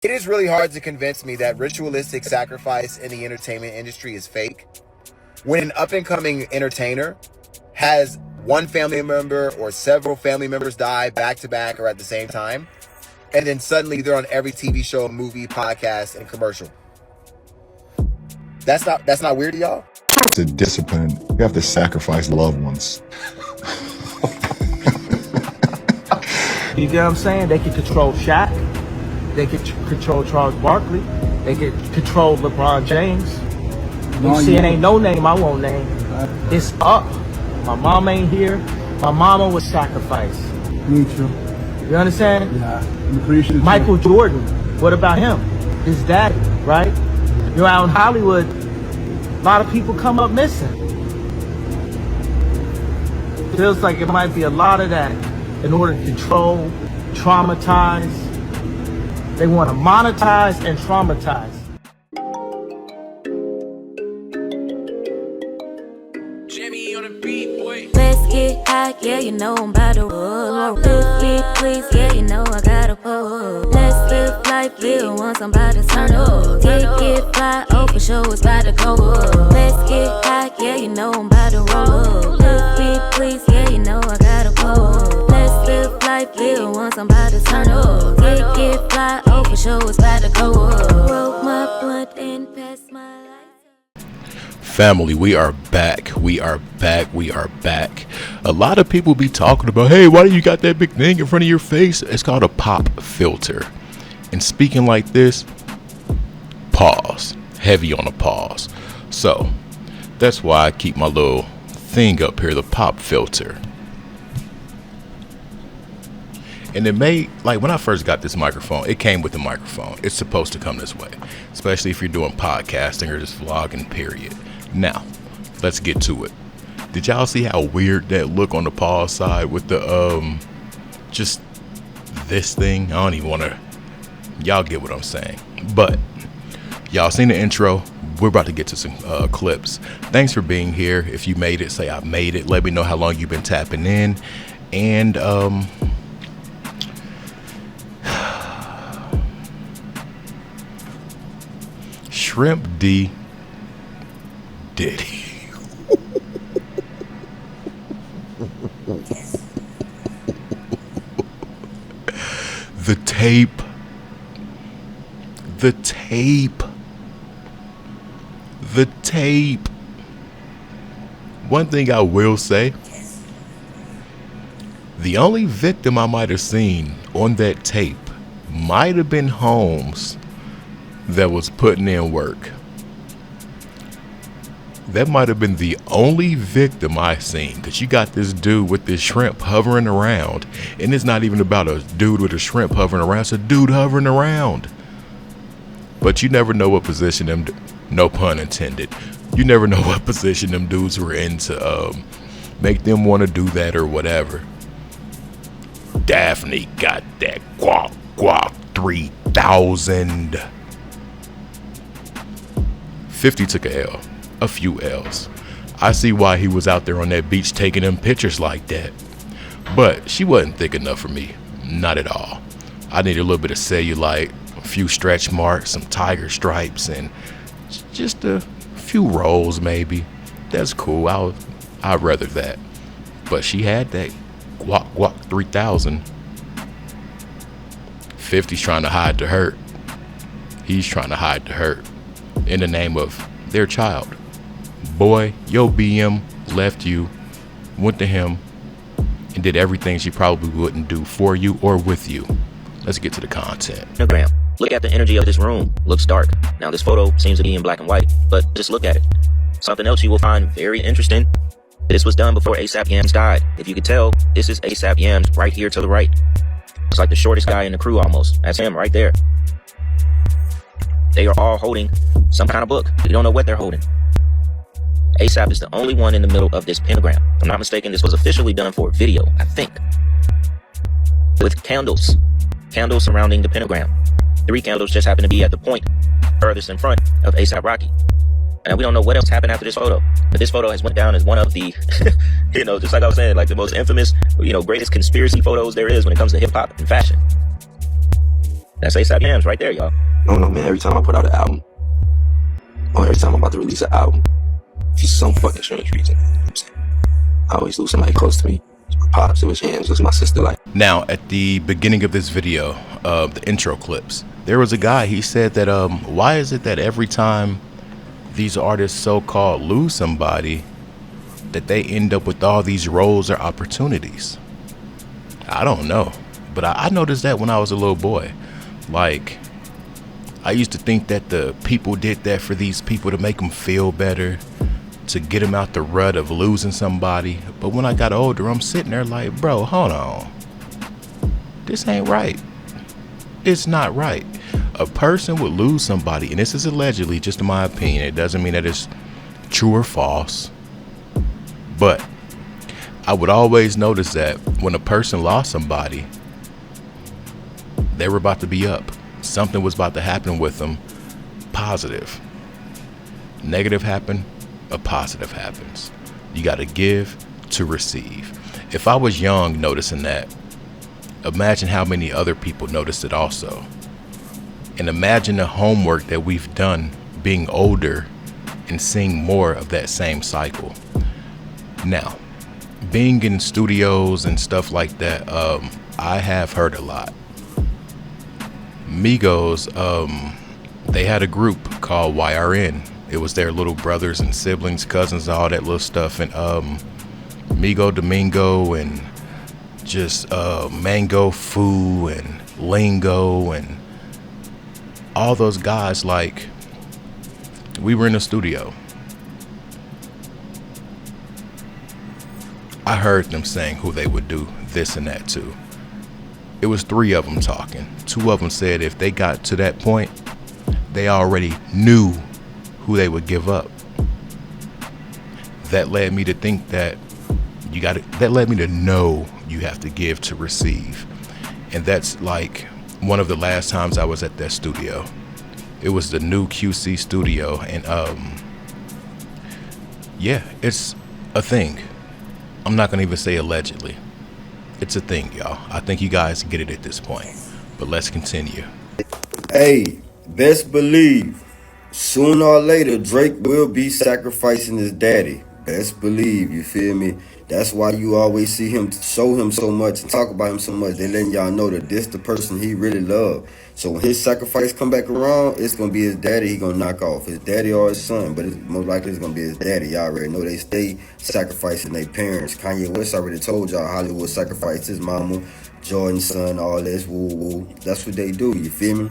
It is really hard to convince me that ritualistic sacrifice in the entertainment industry is fake. When an up-and-coming entertainer has one family member or several family members die back-to-back or at the same time, and then suddenly they're on every TV show, movie, podcast, and commercial. That's not weird to y'all? It's a discipline. You have to sacrifice loved ones. You get what I'm saying? They can control Shaq. They can control Charles Barkley. They can control LeBron James. You see, it ain't no name I won't name. It's up. My mom ain't here. My mama was sacrificed. Me too. You understand? Yeah. I'm appreciative. Michael Jordan. What about him? His daddy, right? You're out in Hollywood. A lot of people come up missing. Feels like it might be a lot of that in order to control, traumatize. They want to monetize and traumatize. Jimmy on the beat, boy. Let's get high, yeah, you know I'm about to roll. Let's get please, yeah, you know I gotta pull. Let's live life, live once, I'm about to turn up. Get fly, oh for sure, it's about to go up. Let's get high, yeah, you know I'm about to roll. Let's get please, yeah, you know I gotta pull. Let's live life, live once, I'm about to turn up. Get fly, oh for sure, it's about to go up. Roll my blunt and pass my life. Family, we are back. We are back. We are back. A lot of people be talking about, hey, why do you got that big thing in front of your face? It's called a pop filter. And speaking like this, pause. Heavy on a pause. So that's why I keep my little thing up here, the pop filter. And it made, like when I first got this microphone, it came with the microphone. It's supposed to come this way, especially if you're doing podcasting or just vlogging, period. Now, let's get to it. Did y'all see how weird that look on the pause side with the, just this thing? I don't even want to, y'all get what I'm saying. But y'all seen the intro. We're about to get to some clips. Thanks for being here. If you made it, say I made it. Let me know how long you've been tapping in. And, Shrimp D Diddy. The tape. The tape. The tape. One thing I will say, the only victim I might have seen on that tape might have been Holmes that was putting in work. That might have been the only victim I seen, because you got this dude with this shrimp hovering around, and it's not even about a dude with a shrimp hovering around, it's a dude hovering around. But you never know what position them, no pun intended, you never know what position them dudes were in to make them want to do that or whatever. Daphne got that guac 3000. 50 took a few L's. I see why he was out there on that beach taking them pictures like that. But she wasn't thick enough for me. Not at all. I needed a little bit of cellulite, a few stretch marks, some tiger stripes, and just a few rolls maybe. That's cool. I'd rather that. But she had that guac 3000. 50's trying to hide the hurt. He's trying to hide the hurt in the name of their child. Boy, your BM left you, went to him, and did everything she probably wouldn't do for you or with you. Let's get to the content. Instagram. Look at the energy of this room. Looks dark. Now this photo seems to be in black and white, but just look at it. Something else you will find very interesting. This was done before ASAP Yams died. If you could tell, this is ASAP Yams right here to the right. It's like the shortest guy in the crew almost. That's him right there. They are all holding some kind of book. We don't know what they're holding. ASAP is the only one in the middle of this pentagram. If I'm not mistaken, this was officially done for video, I think. With candles. Candles surrounding the pentagram. 3 candles just happen to be at the point furthest in front of ASAP Rocky. And we don't know what else happened after this photo. But this photo has went down as one of the, just like I was saying, like the most infamous, greatest conspiracy photos there is when it comes to hip hop and fashion. That's ASAP Yams right there, y'all. I don't know, man. Every time I put out an album, or every time I'm about to release an album, for some fucking strange reason, you know what I'm saying, I always lose somebody close to me. It was my pops, it was Yams, it was my sister. Like, Now, at the beginning of this video, the intro clips, there was a guy, he said that, why is it that every time these artists so-called lose somebody, that they end up with all these roles or opportunities? I don't know, but I noticed that when I was a little boy. Like, I used to think that the people did that for these people to make them feel better, to get them out the rut of losing somebody. But when I got older, I'm sitting there like, bro, hold on. This ain't right. It's not right. A person would lose somebody, and this is allegedly, just in my opinion. It doesn't mean that it's true or false. But I would always notice that when a person lost somebody, they were about to be up. Something was about to happen with them. Positive. Negative happened, a positive happens. You got to give to receive. If I was young noticing that, imagine how many other people noticed it also. And imagine the homework that we've done being older and seeing more of that same cycle. Now, being in studios and stuff like that, I have heard a lot. Migos, they had a group called YRN. It was their little brothers and siblings, cousins, all that little stuff. And Migo Domingo and just Mango Fu and Lingo and all those guys, like, we were in the studio. I heard them saying who they would do this and that to. It was 3 of them talking. 2 of them said if they got to that point, they already knew who they would give up. That led me to think that that led me to know you have to give to receive. And that's like one of the last times I was at that studio. It was the new QC studio, and yeah, it's a thing. I'm not gonna even say allegedly. It's a thing, y'all. I think you guys get it at this point. But let's continue. Hey, best believe, sooner or later, Drake will be sacrificing his daddy. Best believe, you feel me? That's why you always see him show him so much and talk about him so much. They letting y'all know that this the person he really loved. So when his sacrifice come back around, it's gonna be his daddy he gonna knock off. His daddy or his son, but it's most likely it's gonna be his daddy. Y'all already know they stay sacrificing their parents. Kanye West already told y'all Hollywood sacrificed his mama, Jordan's son, all this, woo woo. That's what they do, you feel me?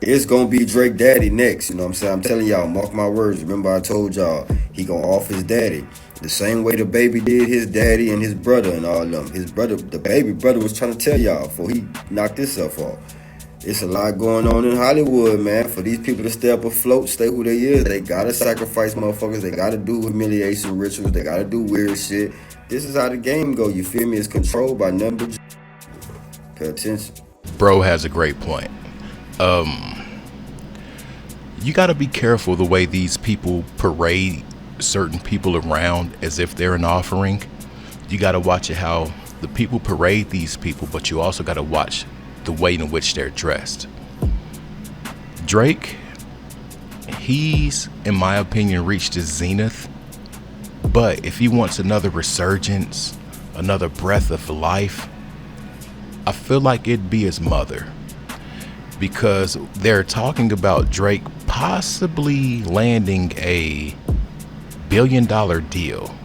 It's gonna be Drake daddy next, you know what I'm saying? I'm telling y'all, mark my words. Remember I told y'all, he gonna off his daddy. The same way the baby did his daddy and his brother and all of them. His brother, the baby brother was trying to tell y'all before he knocked himself off. It's a lot going on in Hollywood, man. For these people to stay up afloat, stay who they is, they gotta sacrifice motherfuckers. They gotta do humiliation rituals. They gotta do weird shit. This is how the game go, you feel me? It's controlled by numbers. Pay attention. Bro has a great point. You got to be careful the way these people parade certain people around as if they're an offering. You got to watch it how the people parade these people, but you also got to watch the way in which they're dressed. Drake, he's, in my opinion, reached his zenith, but if he wants another resurgence, another breath of life, I feel like it'd be his mother. Because they're talking about Drake possibly landing a $1 billion deal.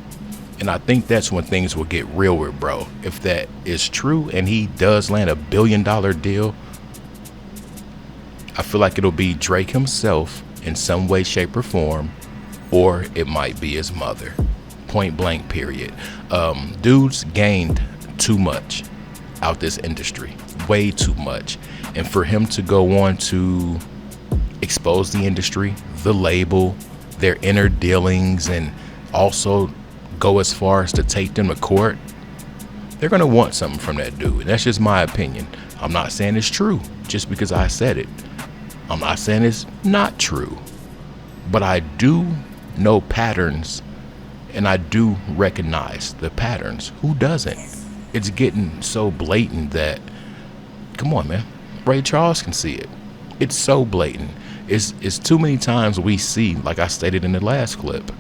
And I think that's when things will get real with bro. If that is true and he does land a $1 billion deal, I feel like it'll be Drake himself in some way, shape, or form, or it might be his mother. Point blank, period. Dude's gained too much out this industry, way too much. And for him to go on to expose the industry, the label, their inner dealings, and also go as far as to take them to court, they're gonna want something from that dude. And that's just my opinion. I'm not saying it's true just because I said it. I'm not saying it's not true, but I do know patterns, and I do recognize the patterns. Who doesn't? It's getting so blatant that, come on, man. Ray Charles can see it. It's so blatant. It's too many times we see, like I stated in the last clip,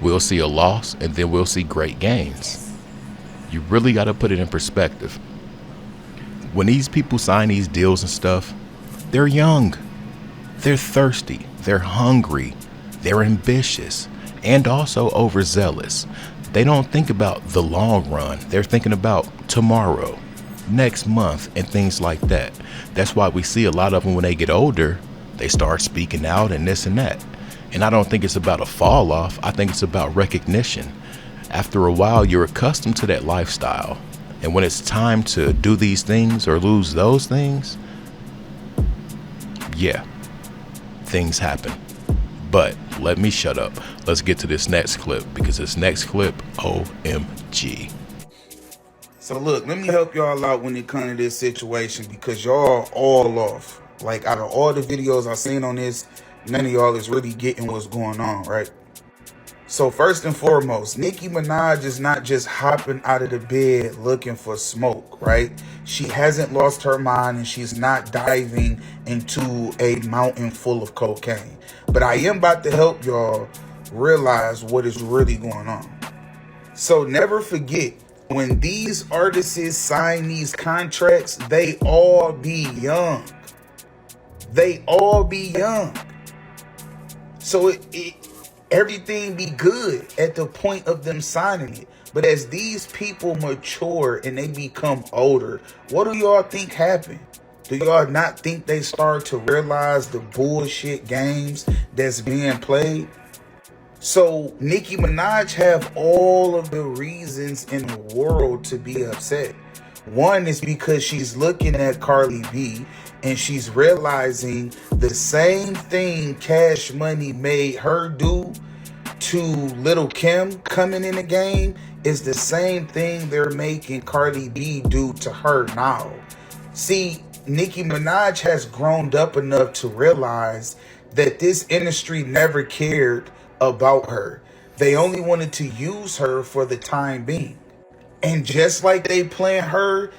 we'll see a loss and then we'll see great gains. You really got to put it in perspective. When these people sign these deals and stuff, they're young, they're thirsty, they're hungry, they're ambitious, and also overzealous. They don't think about the long run. They're thinking about tomorrow, next month, and things like that. That's why we see a lot of them when they get older, they start speaking out and this and that. And I don't think it's about a fall off. I think it's about recognition. After a while, you're accustomed to that lifestyle. And when it's time to do these things or lose those things, yeah, things happen. But let me shut up. Let's get to this next clip, because this next clip, OMG. So look, let me help y'all out when it comes to this situation, because y'all all off. Like, out of all the videos I've seen on this, none of y'all is really getting what's going on, right? So first and foremost, Nicki Minaj is not just hopping out of the bed looking for smoke, right? She hasn't lost her mind, and she's not diving into a mountain full of cocaine. But I am about to help y'all realize what is really going on. So never forget, when these artists sign these contracts, they all be young. They all be young. So everything be good at the point of them signing it. But as these people mature and they become older, what do y'all think happened? Do y'all not think they start to realize the bullshit games that's being played? So Nicki Minaj have all of the reasons in the world to be upset. One is because she's looking at Cardi B and she's realizing the same thing Cash Money made her do to Lil' Kim coming in the game is the same thing they're making Cardi B do to her now. See, Nicki Minaj has grown up enough to realize that this industry never cared about her. They only wanted to use her for the time being. And just like they playing her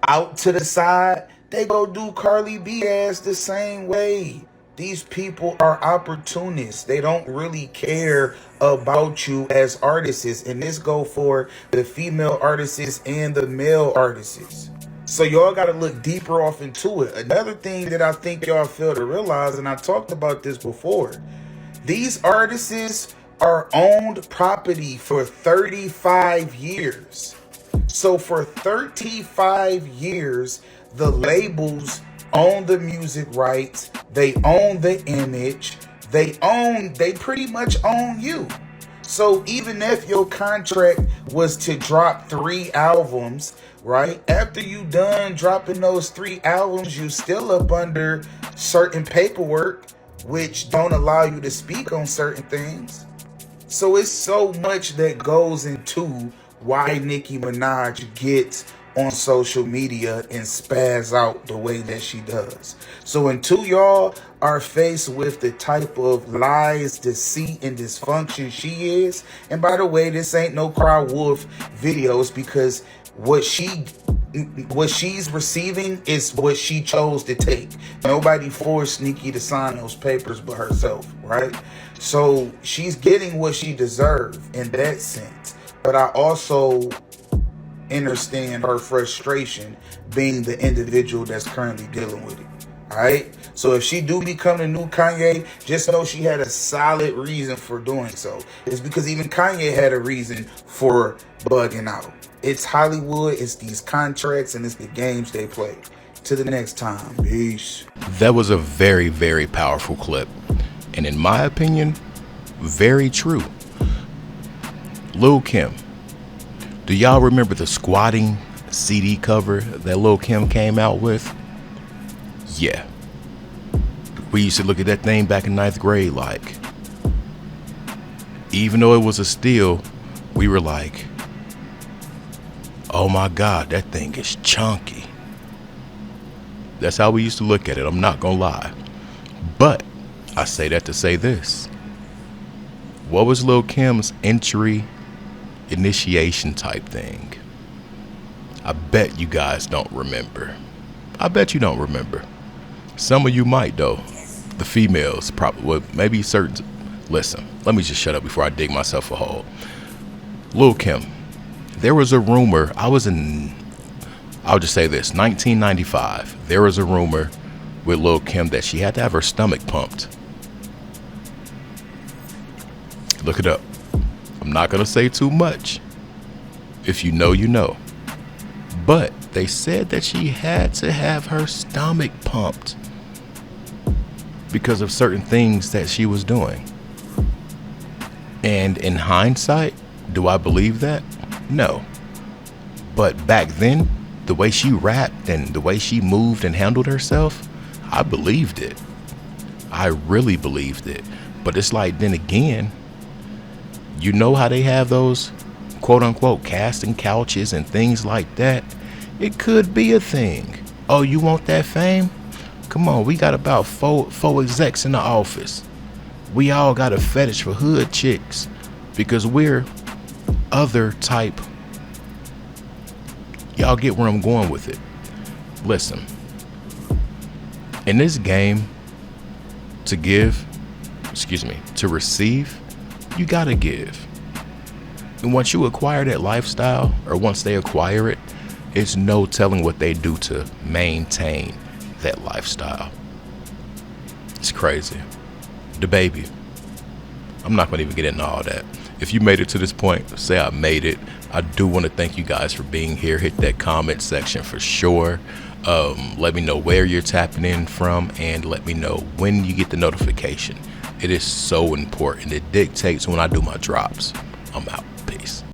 out to the side, they go do Cardi B ass the same way. These people are opportunists. They don't really care about you as artists. And this go for the female artists and the male artists. So y'all got to look deeper off into it. Another thing that I think y'all fail to realize, and I talked about this before, these artists are owned property for 35 years. So for 35 years, the labels own the music rights, they own the image, they pretty much own you. So even if your contract was to drop 3 albums, right, after you done dropping those 3 albums, you still up under certain paperwork which don't allow you to speak on certain things. So it's so much that goes into why Nicki Minaj gets on social media and spaz out the way that she does. So until y'all are faced with the type of lies, deceit, and dysfunction she is, and by the way, this ain't no Cry Wolf videos, because what she's receiving is what she chose to take. Nobody forced Nicki to sign those papers but herself, right? So she's getting what she deserved in that sense. But I also understand her frustration being the individual that's currently dealing with it. All right? So if she do become the new Kanye, just know she had a solid reason for doing so. It's because even Kanye had a reason for bugging out. It's Hollywood, it's these contracts, and it's the games they play. To the next time. Peace. That was a very, very powerful clip. And in my opinion, very true. Lil' Kim. Do y'all remember the Squatting CD cover that Lil' Kim came out with? Yeah. We used to look at that thing back in 9th grade like, even though it was a steal, we were like, oh my God, that thing is chunky. That's how we used to look at it, I'm not gonna lie. But I say that to say this. What was Lil' Kim's entry initiation type thing? I bet you guys don't remember. I bet you don't remember. Some of you might though. The females probably, well, maybe certain. Listen, let me just shut up before I dig myself a hole. Lil' Kim, there was a rumor, I'll just say this, 1995, there was a rumor with Lil' Kim that she had to have her stomach pumped. Look it up. I'm not going to say too much. If you know, you know. But they said that she had to have her stomach pumped because of certain things that she was doing. And in hindsight, do I believe that? No. But back then, the way she rapped and the way she moved and handled herself, I believed it. I really believed it. But it's like, then again, you know how they have those quote unquote casting couches and things like that? It could be a thing. Oh, you want that fame? Come on, we got about four execs in the office. We all got a fetish for hood chicks because we're other type. Y'all get where I'm going with it. Listen, in this game, to receive, you gotta give. And once you acquire that lifestyle, or once they acquire it, it's no telling what they do to maintain that lifestyle. It's crazy. The baby. I'm not gonna even get into all that. If you made it to this point, say I made it. I do want to thank you guys for being here. Hit that comment section for sure. Let me know where you're tapping in from, and let me know when you get the notification. It is so important. It dictates when I do my drops. I'm out. Peace.